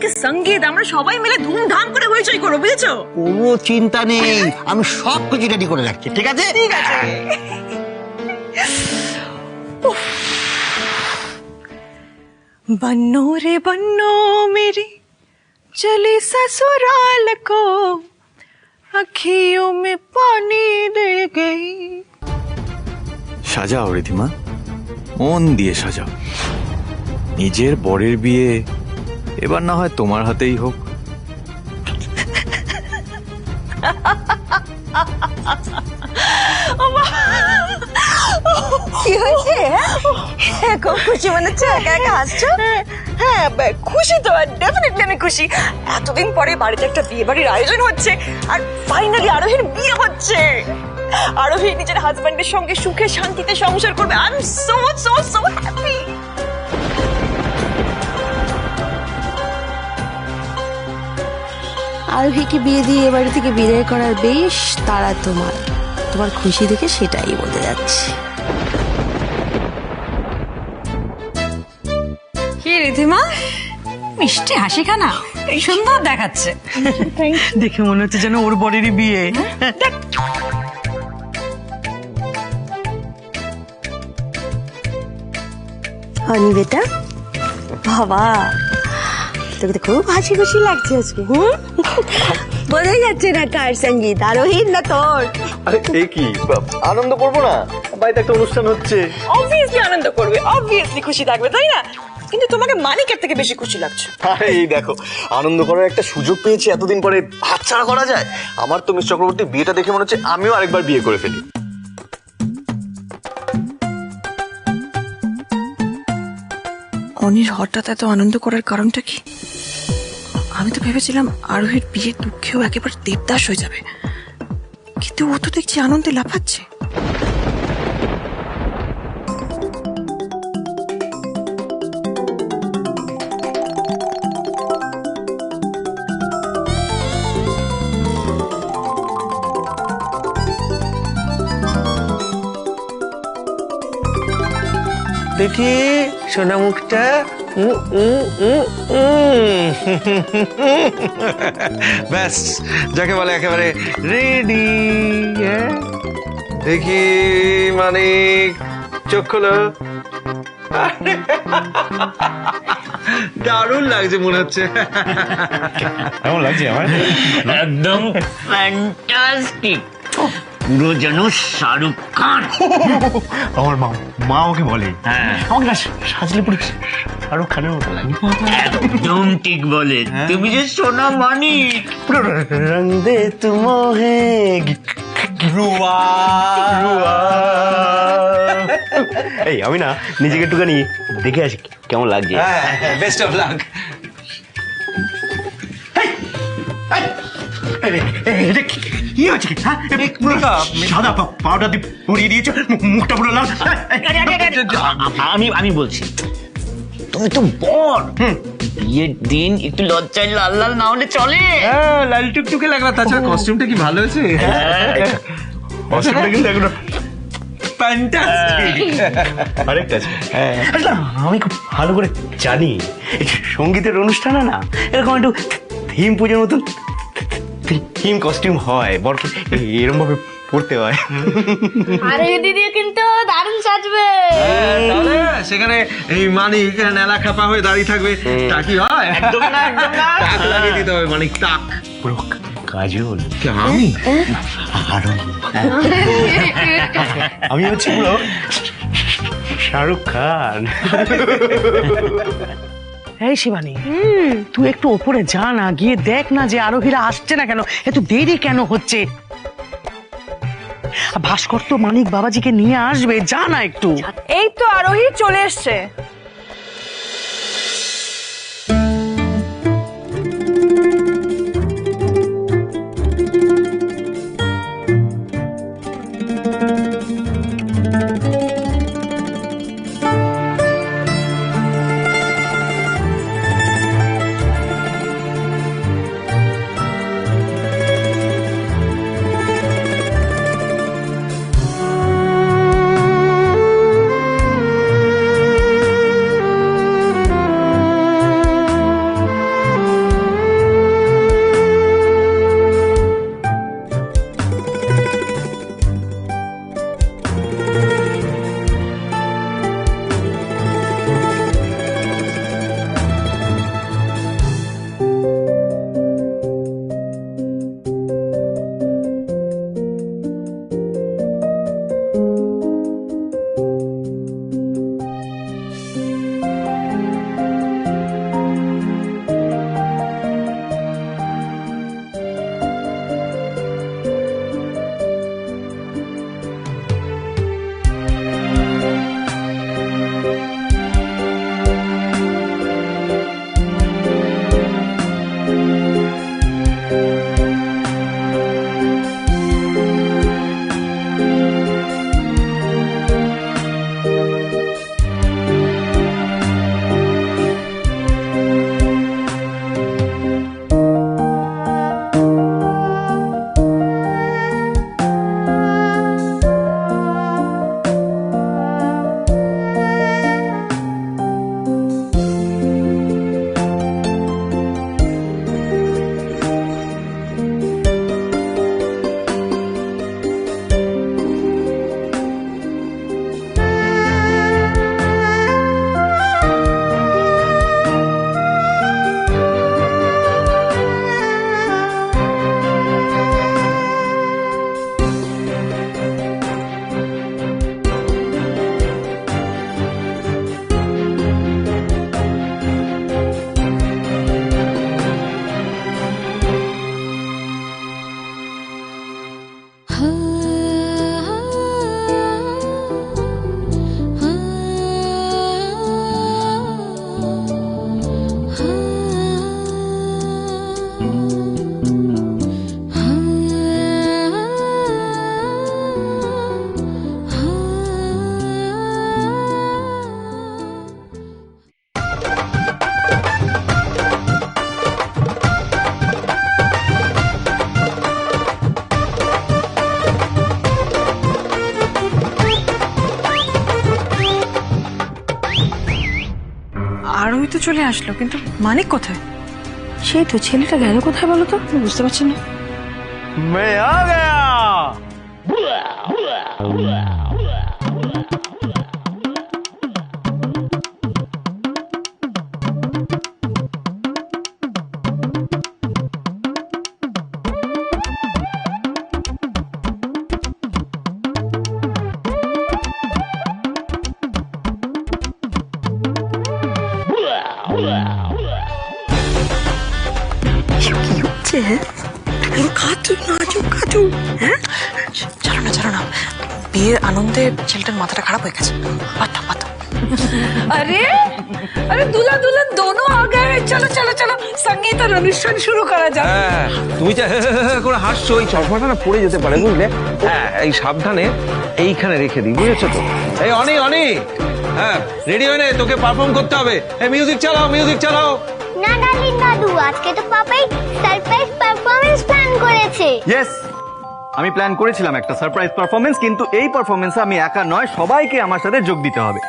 আজকে সঙ্গীত আমরা সবাই মিলে ধুমধাম করে হইচই করবো, বুঝেছো? কোনো চিন্তা নেই, আমি সব কিছু রেডি করে রাখছি। ঠিক আছে ঠিক আছে। बन्नो रे बन्नो मेरी चली ससुराल को अखियों में पानी दे गई। সাজাও রিধিমা, মন দিয়ে সাজাও। নিজের বরের বিয়ে এবার না হয় তোমার হাতেই হোক। কি হয়েছে? খুব খুশি মনে হচ্ছে, একা একা হাসছো? হ্যাঁ খুশি তো, ডেফিনেটলি আমি খুশি। এতদিন পরে বাড়িতে একটা বিয়ে বাড়ির আয়োজন হচ্ছে আর ফাইনালি আরোহীর বিয়ে হচ্ছে। আরোহী নিজের হাজবেন্ডের সঙ্গে সুখে শান্তিতে সংসার করবে। I am so so so happy. আরোহীকে বিয়ে দিয়ে এ বাড়ি থেকে বিদায় করার বেশ তারা তোমার। তোমার খুশি দেখে সেটাই বলতে যাচ্ছি। কি রিধিমা, মিষ্টি হাসি খানা সুন্দর দেখাচ্ছে। দেখে মনে হচ্ছে যেন ওর বরেরই বিয়ে। হনি বেটা, বাবা তোকে তো খুব হাসি খুশি লাগছে আজকে। বোঝাই যাচ্ছে না কার সঙ্গীত, আরোহীর না তোর। আরে এ কি, আনন্দ করবো না? বাড়িতে একটা অনুষ্ঠান হচ্ছে। অবভিয়াসলি আনন্দ করবে, অবভিয়াসলি খুশি থাকবে, তাই না? কিন্তু তোমাকে মানিকের থেকে বেশি খুশি লাগছে। আরে এই দেখো, আনন্দ করার একটা সুযোগ পেয়েছি, এতদিন পরে হাতছাড়া করা যায়? আমার তো মিস চক্রবর্তী বিয়েটা দেখে মনে হচ্ছে আমিও আরেকবার বিয়ে করে ফেলি। অনির হঠাৎ এত আনন্দ করার কারণটা কি? আমি তো ভেবেছিলাম আরোহীর বিয়ের দুঃখেও একেবারে দেবদাস হয়ে যাবে, কিন্তু ও তো দেখছি আনন্দে লাফাচ্ছে। দেখি সোনা মুখটা। ব্যাস, যাকে বলে একেবারে রেডি। দেখি মানিক, চোখ খোলো। দারুণ লাগছে মনে হচ্ছে। কেমন লাগছে আমার? একদম ফ্যান্টাস্টিক, পুরো যেন শাহরুখ খান। আমার মা ওকে বলে, হ্যাঁ, আমাকে না সাজলে পুরো শাহরুখ খানের মতো লাগে। একদম ঠিক বলে। তুমি যে সোনা মানিক। পুরো রং দে তুমোহে রুয়া। এই আমি না নিজেকে একটুখানি দেখে আসি কেমন লাগছে। Best of luck. কি হচ্ছে? সাদা পাউডার দিয়ে পরিয়ে দিয়েছো, মুখটা পুরো লাল। আমি বলছি, তুমি তো বর, বিয়ের দিন একটু লজ্জায় লাল লাল না হলে চলে? লাল টুকটুকে লাগলো। তাছাড়া কস্টিউমটা কি ভালো হয়েছে? অসুবিধা কিন্তু এখন ফ্যান্টাস্টিক। আরেকটা আছে, আসলে আমি খুব ভালো করে জানি সঙ্গীতের অনুষ্ঠানে না এরকম একটু থিম পুজোর মতন থিম কস্টিউম হয়, বরকে এরকম ভাবে পড়তে হয়। আরে দিদি কিন্তু দারুণ সাজবে। তাহলে সেখানে এই মানিক নেলা খাপা হয়ে দাঁড়িয়ে থাকবে, তা কি হয়? একদম না, একদম না। টাক লাগিয়ে দিতে হবে, মানিক টাক। পুরো কাজল। আমি আমি হচ্ছে পুরো শাহরুখ খান। এই শিবানী, তুই একটু ওপরে যা না, গিয়ে দেখ না যে আরোহীরা আসছে না কেন, এত দেরি কেন হচ্ছে। ভাস্কর তো মানিক বাবাজিকে নিয়ে আসবে, যা না একটু। এই তো আরোহী চলে এসছে। আরোহী তো চলে আসলো, কিন্তু মানিক কোথায়? সেই তো ছেলেটা গেল কোথায় বলো তো? আমি বুঝতে পারছি না। मैं आ गया। কি হচ্ছে? কাটু নাচু কাটু। হ্যাঁ, চলো না, বিয়ের আনন্দে ছেলেটার মাথাটা খারাপ হয়ে গেছে। পাতা अरे अरे दूल्हा दुल्हन दोनों आ गए हैं। चलो चलो चलो, संगीत और অনুষ্ঠান শুরু করা যাক। হ্যাঁ, তুমি যা করে হাসছো, ওই চশমাটা না পড়ে যেতে পারে, বুঝলে? হ্যাঁ, এই সাবধানে এইখানে রেখে দিই, বুঝেছো তো? এই অনি, হ্যাঁ রেডি হয়ে নে, তোকে পারফর্ম করতে হবে। এই মিউজিক চালাও। না ডার্লিং দাদু, আজকে তো পাপাই সারপ্রাইজ পারফরম্যান্স প্ল্যান করেছে। ইয়েস, আমি প্ল্যান করেছিলাম একটা সারপ্রাইজ পারফরমেন্স, কিন্তু এই পারফরমেন্সে আমি একা নয়, সবাইকে আমার সাথে যোগ দিতে হবে।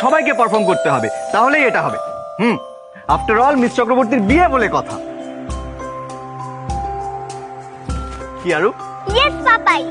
সবাইকে পারফর্ম করতে হবে, তাহলেই এটা হবে। আফটার অল মিস চক্রবর্তীর বিয়ে বলে কথা। কি আরু? ইয়েস পাপাই,